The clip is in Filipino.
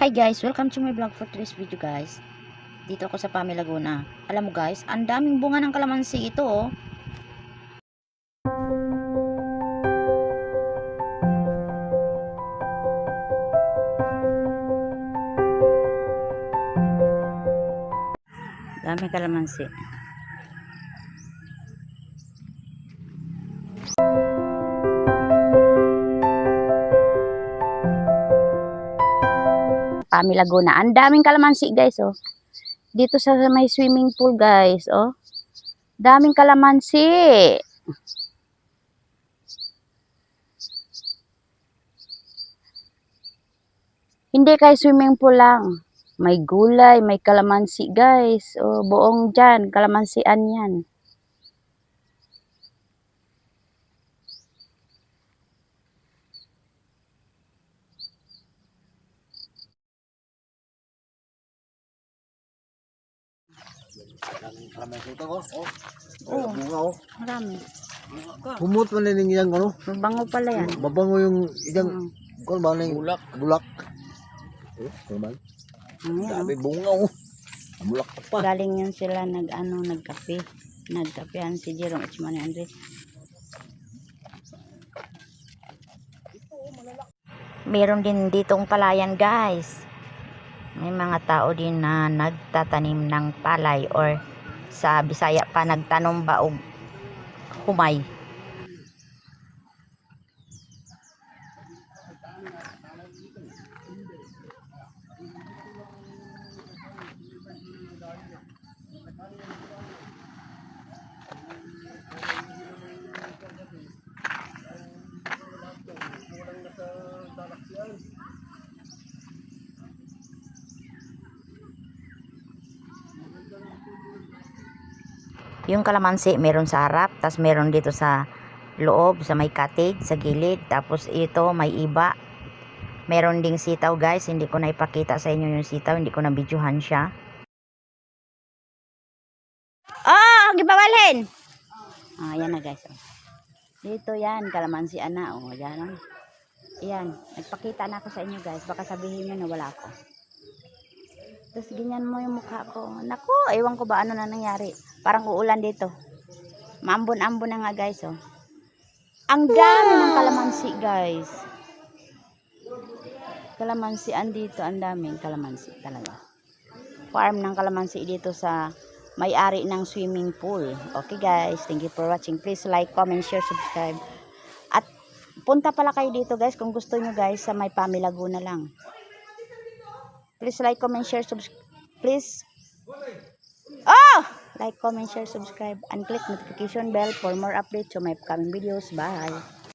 Hi guys, welcome to my vlog for today's video guys. Dito ako sa Pami Laguna. Alam mo guys, ang daming bunga ng kalamansi ito oh. Daming kalamansi. Pami Laguna. Ang daming kalamansi guys oh. Dito sa may swimming pool guys oh. Daming kalamansi. Hindi kay swimming pool lang. May gulay, may kalamansi guys. Oh, buong dyan, kalamansian yan. Kalamansi ito ko. Oh, Bunga oh. marami. Humot man din yung ano. Mabango pala yan. Mabango yung isang kung ba na yung bulak. Naman. Sabi bunga oh. Bulak pa. Galing yun sila nagkape. Nagkapehan si Jerome at si Manny Andres. Meron din ditong palayan guys. May mga tao din na nagtatanim ng palay or sa Bisaya pa nagtanom ba og humay. Yung kalamansi meron sa harap, tas meron dito sa loob, sa may cottage, sa gilid, tapos ito may iba. Meron ding sitaw guys, hindi ko na ipakita sa inyo yung sitaw, hindi ko na videohan siya. Oh, gibawalhin. Ah, yan na guys. Dito yan, kalamansi ana, oh, yan oh. Yan, nagpakita na ako sa inyo guys, baka sabihin niyo na wala ako. Tapos ganyan mo yung mukha ko. Naku, ewan ko ba ano na nangyari. Parang uulan dito. Maambon-ambon na nga guys oh. Ang dami ng kalamansi guys. Kalamansi andito, ang daming kalamansi talaga. Farm ng kalamansi dito sa may-ari ng swimming pool. Okay guys, thank you for watching. Please like, comment, share, subscribe. At punta pala kayo dito guys kung gusto nyo guys sa may Pami Laguna lang. Please like, comment, share, subscribe. Please. Oh! Like, comment, share, subscribe, and click notification bell for more updates to my upcoming videos. Bye!